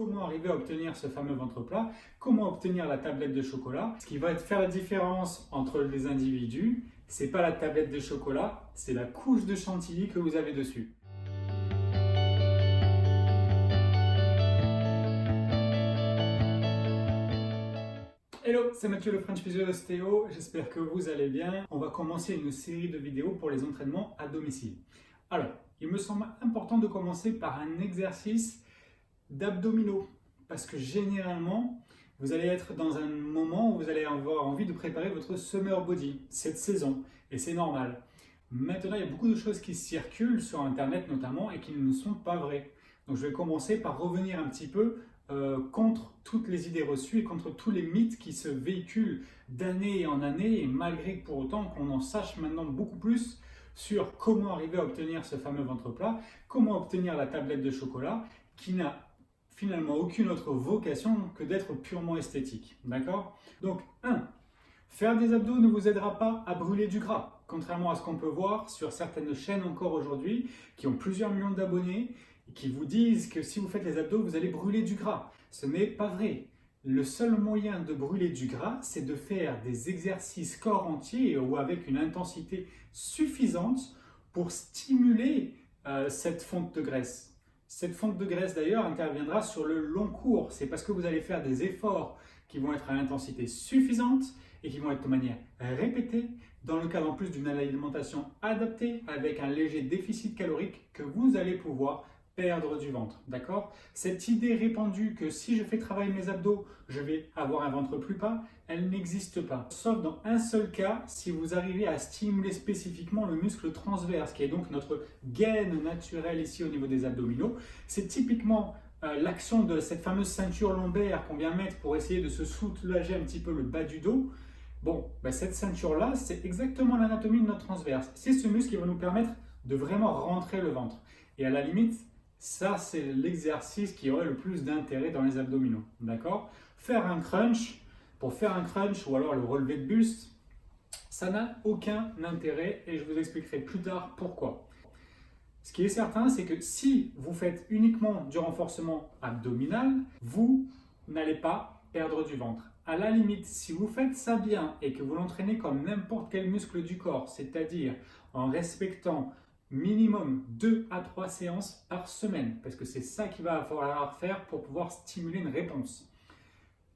comment arriver à obtenir ce fameux ventre plat, comment obtenir la tablette de chocolat. Ce qui va faire la différence entre les individus, c'est pas la tablette de chocolat, c'est la couche de chantilly que vous avez dessus. Hello, c'est Mathieu le French Physio Ostéo, j'espère que vous allez bien. On va commencer une série de vidéos pour les entraînements à domicile. Alors, il me semble important de commencer par un exercice d'abdominaux, parce que généralement, vous allez être dans un moment où vous allez avoir envie de préparer votre summer body, cette saison, et c'est normal. Maintenant, il y a beaucoup de choses qui circulent sur Internet notamment et qui ne sont pas vraies. Donc je vais commencer par revenir un petit peu contre toutes les idées reçues et contre tous les mythes qui se véhiculent d'année en année, et malgré pour autant qu'on en sache maintenant beaucoup plus sur comment arriver à obtenir ce fameux ventre plat, comment obtenir la tablette de chocolat, qui n'a finalement aucune autre vocation que d'être purement esthétique. D'accord? Donc, 1. Faire des abdos ne vous aidera pas à brûler du gras, contrairement à ce qu'on peut voir sur certaines chaînes encore aujourd'hui, qui ont plusieurs millions d'abonnés, et qui vous disent que si vous faites les abdos, vous allez brûler du gras. Ce n'est pas vrai. Le seul moyen de brûler du gras, c'est de faire des exercices corps entier ou avec une intensité suffisante pour stimuler cette fonte de graisse. Cette fonte de graisse d'ailleurs interviendra sur le long cours. C'est parce que vous allez faire des efforts qui vont être à intensité suffisante et qui vont être de manière répétée, dans le cadre en plus d'une alimentation adaptée avec un léger déficit calorique, que vous allez pouvoir perdre du ventre, d'accord? Cette idée répandue que si je fais travailler mes abdos, je vais avoir un ventre plus bas, elle n'existe pas. Sauf dans un seul cas, si vous arrivez à stimuler spécifiquement le muscle transverse, qui est donc notre gaine naturelle ici au niveau des abdominaux. C'est typiquement l'action de cette fameuse ceinture lombaire qu'on vient mettre pour essayer de se soulager un petit peu le bas du dos. Bon, cette ceinture-là, c'est exactement l'anatomie de notre transverse. C'est ce muscle qui va nous permettre de vraiment rentrer le ventre. Et à la limite, ça, c'est l'exercice qui aurait le plus d'intérêt dans les abdominaux. D'accord? Faire un crunch, pour faire un crunch ou alors le relevé de buste, ça n'a aucun intérêt et je vous expliquerai plus tard pourquoi. Ce qui est certain, c'est que si vous faites uniquement du renforcement abdominal, vous n'allez pas perdre du ventre. À la limite, si vous faites ça bien et que vous l'entraînez comme n'importe quel muscle du corps, c'est-à-dire en respectant minimum 2 à 3 séances par semaine, parce que c'est ça qu'il va falloir faire pour pouvoir stimuler une réponse.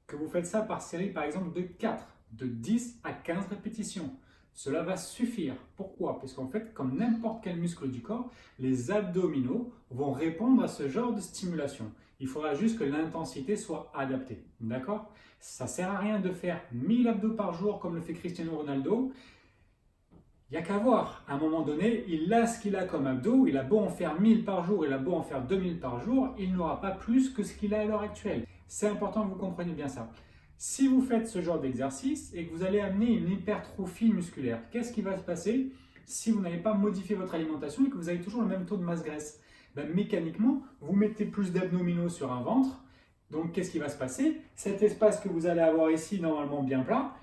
Que vous faites ça par série, par exemple, de 4, de 10 à 15 répétitions. Cela va suffire. Pourquoi? Parce qu'en fait, comme n'importe quel muscle du corps, les abdominaux vont répondre à ce genre de stimulation. Il faudra juste que l'intensité soit adaptée. D'accord? Ça ne sert à rien de faire 1000 abdos par jour comme le fait Cristiano Ronaldo. Il n'y a qu'à voir, à un moment donné, il a ce qu'il a comme abdos, il a beau en faire 1000 par jour, il a beau en faire 2000 par jour, il n'aura pas plus que ce qu'il a à l'heure actuelle. C'est important que vous compreniez bien ça. Si vous faites ce genre d'exercice et que vous allez amener une hypertrophie musculaire, qu'est-ce qui va se passer si vous n'avez pas modifié votre alimentation et que vous avez toujours le même taux de masse graisse? Mécaniquement, vous mettez plus d'abdominaux sur un ventre, donc qu'est-ce qui va se passer? Cet espace que vous allez avoir ici, normalement bien plat,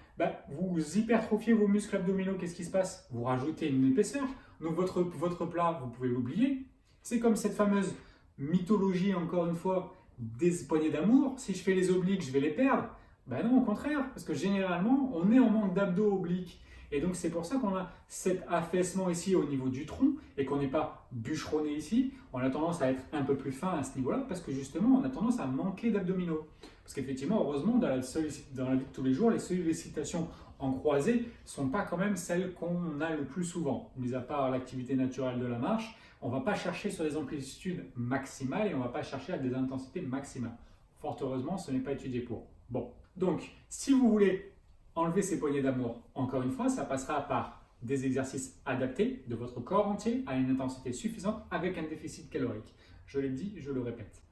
vous hypertrophiez vos muscles abdominaux, qu'est-ce qui se passe? Vous rajoutez une épaisseur, donc votre plat, vous pouvez l'oublier. C'est comme cette fameuse mythologie, encore une fois, des poignées d'amour. Si je fais les obliques, je vais les perdre. Non, au contraire, parce que généralement, on est en manque d'abdos obliques. Et donc, c'est pour ça qu'on a cet affaissement ici au niveau du tronc et qu'on n'est pas bûcheronné ici. On a tendance à être un peu plus fin à ce niveau-là parce que justement, on a tendance à manquer d'abdominaux. Parce qu'effectivement, heureusement, dans la vie de tous les jours, les sollicitations en croisée ne sont pas quand même celles qu'on a le plus souvent. Mis à part l'activité naturelle de la marche, on ne va pas chercher sur des amplitudes maximales et on ne va pas chercher à des intensités maximales. Fort heureusement, ce n'est pas étudié pour. Bon, donc, si vous voulez enlever ces poignées d'amour, encore une fois, ça passera par des exercices adaptés de votre corps entier à une intensité suffisante avec un déficit calorique. Je l'ai dit, je le répète.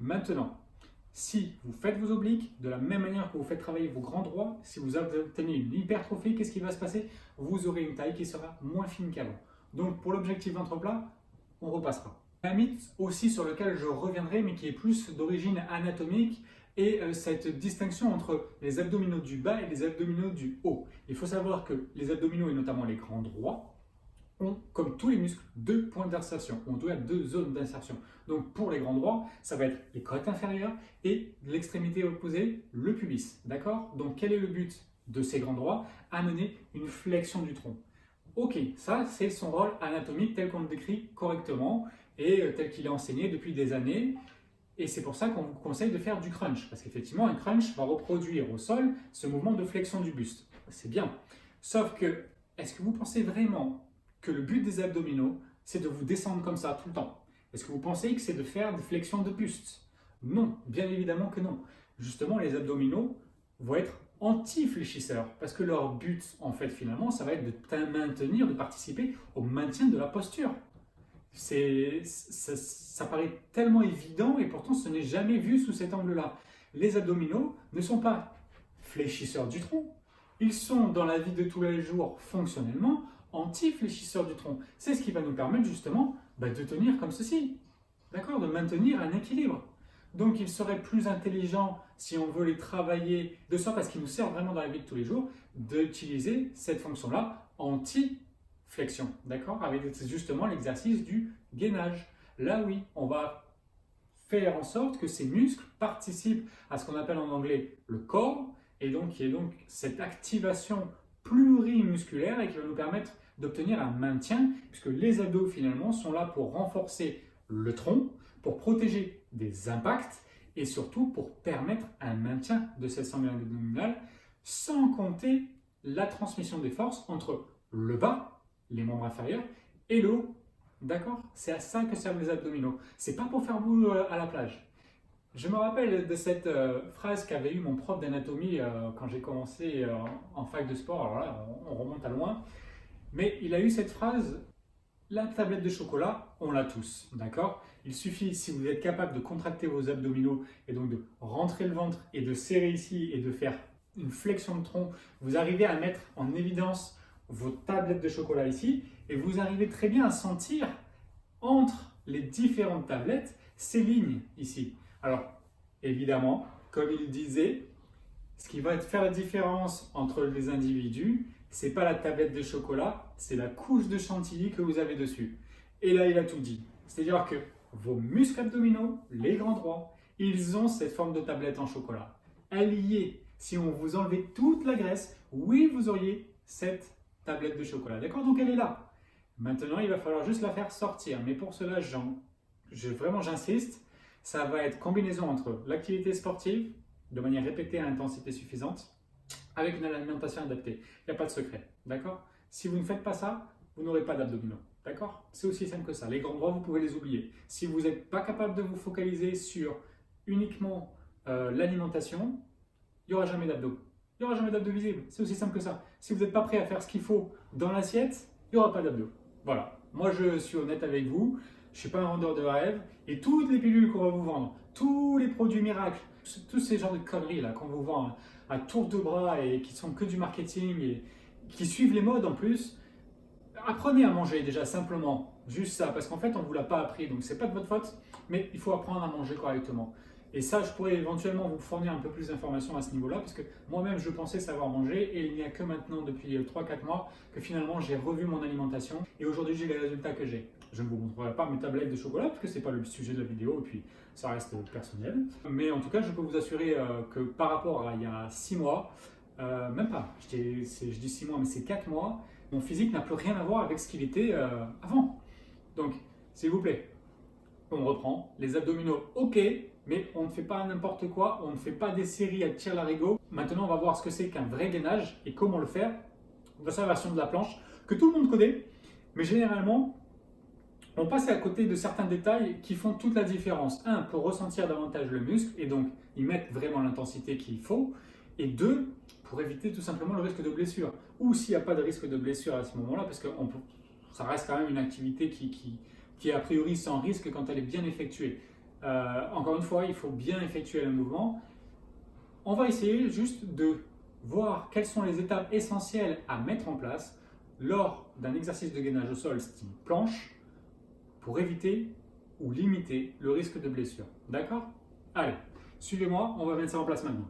Maintenant, si vous faites vos obliques de la même manière que vous faites travailler vos grands droits, si vous obtenez une hypertrophie, qu'est-ce qui va se passer? Vous aurez une taille qui sera moins fine qu'avant. Donc pour l'objectif ventre plat, on repassera. Un mythe aussi sur lequel je reviendrai, mais qui est plus d'origine anatomique, et cette distinction entre les abdominaux du bas et les abdominaux du haut. Il faut savoir que les abdominaux, et notamment les grands droits, ont, comme tous les muscles, deux points d'insertion, ou en tout cas deux zones d'insertion. Donc pour les grands droits, ça va être les côtes inférieures et l'extrémité opposée, le pubis. D'accord? Donc quel est le but de ces grands droits? Amener une flexion du tronc. Ok, ça c'est son rôle anatomique tel qu'on le décrit correctement et tel qu'il est enseigné depuis des années. Et c'est pour ça qu'on vous conseille de faire du crunch, parce qu'effectivement un crunch va reproduire au sol ce mouvement de flexion du buste. C'est bien. Sauf que, est-ce que vous pensez vraiment que le but des abdominaux, c'est de vous descendre comme ça tout le temps? Est-ce que vous pensez que c'est de faire des flexions de buste? Non, bien évidemment que non. Justement, les abdominaux vont être anti-fléchisseurs, parce que leur but, en fait, finalement, ça va être de maintenir, de participer au maintien de la posture. Ça paraît tellement évident et pourtant ce n'est jamais vu sous cet angle-là. Les abdominaux ne sont pas fléchisseurs du tronc, ils sont dans la vie de tous les jours fonctionnellement anti-fléchisseurs du tronc. C'est ce qui va nous permettre justement de tenir comme ceci, d'accord, de maintenir un équilibre. Donc il serait plus intelligent, si on veut les travailler de sorte à ce qu'ils nous servent vraiment dans la vie de tous les jours, d'utiliser cette fonction-là anti-flexion, d'accord, avec justement l'exercice du gainage. Là oui, on va faire en sorte que ces muscles participent à ce qu'on appelle en anglais le core, et donc qui est donc cette activation plurimusculaire et qui va nous permettre d'obtenir un maintien, puisque les abdos finalement sont là pour renforcer le tronc, pour protéger des impacts et surtout pour permettre un maintien de cette sangle abdominale, sans compter la transmission des forces entre le bas, les membres inférieurs, et le haut. D'accord? C'est à ça que servent les abdominaux. C'est pas pour faire boule à la plage. Je me rappelle de cette phrase qu'avait eu mon prof d'anatomie quand j'ai commencé en fac de sport. Alors là, on remonte à loin. Mais il a eu cette phrase: la tablette de chocolat, on l'a tous, d'accord? Il suffit, si vous êtes capable de contracter vos abdominaux et donc de rentrer le ventre et de serrer ici et de faire une flexion de tronc, vous arrivez à mettre en évidence vos tablettes de chocolat ici et vous arrivez très bien à sentir entre les différentes tablettes ces lignes ici. Alors, évidemment, comme il disait, ce qui va faire la différence entre les individus, c'est pas la tablette de chocolat, c'est la couche de chantilly que vous avez dessus. Et là, il a tout dit. C'est-à-dire que vos muscles abdominaux, les grands droits, ils ont cette forme de tablette en chocolat. Alliés, si on vous enlevait toute la graisse, oui, vous auriez cette tablette de chocolat. D'accord? Donc elle est là. Maintenant, il va falloir juste la faire sortir. Mais pour cela, vraiment j'insiste, ça va être combinaison entre l'activité sportive, de manière répétée à intensité suffisante, avec une alimentation adaptée. Il n'y a pas de secret, d'accord? Si vous ne faites pas ça, vous n'aurez pas d'abdominaux, d'accord? C'est aussi simple que ça. Les grands droits, vous pouvez les oublier. Si vous n'êtes pas capable de vous focaliser sur uniquement l'alimentation, il n'y aura jamais d'abdos. Il n'y aura jamais d'abdos visibles. C'est aussi simple que ça. Si vous n'êtes pas prêt à faire ce qu'il faut dans l'assiette, il n'y aura pas d'abdos. Voilà. Moi, je suis honnête avec vous. Je ne suis pas un vendeur de rêve. Et toutes les pilules qu'on va vous vendre, tous les produits miracles, tous ces genres de conneries là qu'on vous vend à tour de bras et qui sont que du marketing et qui suivent les modes en plus, apprenez à manger déjà simplement. Juste ça. Parce qu'en fait, on ne vous l'a pas appris. Donc, ce n'est pas de votre faute. Mais il faut apprendre à manger correctement. Et ça, je pourrais éventuellement vous fournir un peu plus d'informations à ce niveau-là, parce que moi-même, je pensais savoir manger, et il n'y a que maintenant, depuis 3-4 mois, que finalement, j'ai revu mon alimentation, et aujourd'hui, j'ai les résultats que j'ai. Je ne vous montrerai pas mes tablettes de chocolat, parce que ce n'est pas le sujet de la vidéo, et puis ça reste personnel. Mais en tout cas, je peux vous assurer que par rapport à il y a 6 mois, même pas, je dis 6 mois, mais c'est 4 mois, mon physique n'a plus rien à voir avec ce qu'il était avant. Donc, s'il vous plaît, on reprend. Les abdominaux, ok, mais on ne fait pas n'importe quoi, on ne fait pas des séries à tir larigot. Maintenant, on va voir ce que c'est qu'un vrai gainage et comment le faire. Voici la version de la planche que tout le monde connaît, mais généralement, on passe à côté de certains détails qui font toute la différence. Un, pour ressentir davantage le muscle et donc y mettre vraiment l'intensité qu'il faut. Et deux, pour éviter tout simplement le risque de blessure. Ou s'il n'y a pas de risque de blessure à ce moment-là, parce que ça reste quand même une activité qui est a priori sans risque quand elle est bien effectuée. Encore une fois, il faut bien effectuer le mouvement. On va essayer juste de voir quelles sont les étapes essentielles à mettre en place lors d'un exercice de gainage au sol style planche pour éviter ou limiter le risque de blessure. D'accord? Allez, suivez-moi, on va mettre ça en place maintenant.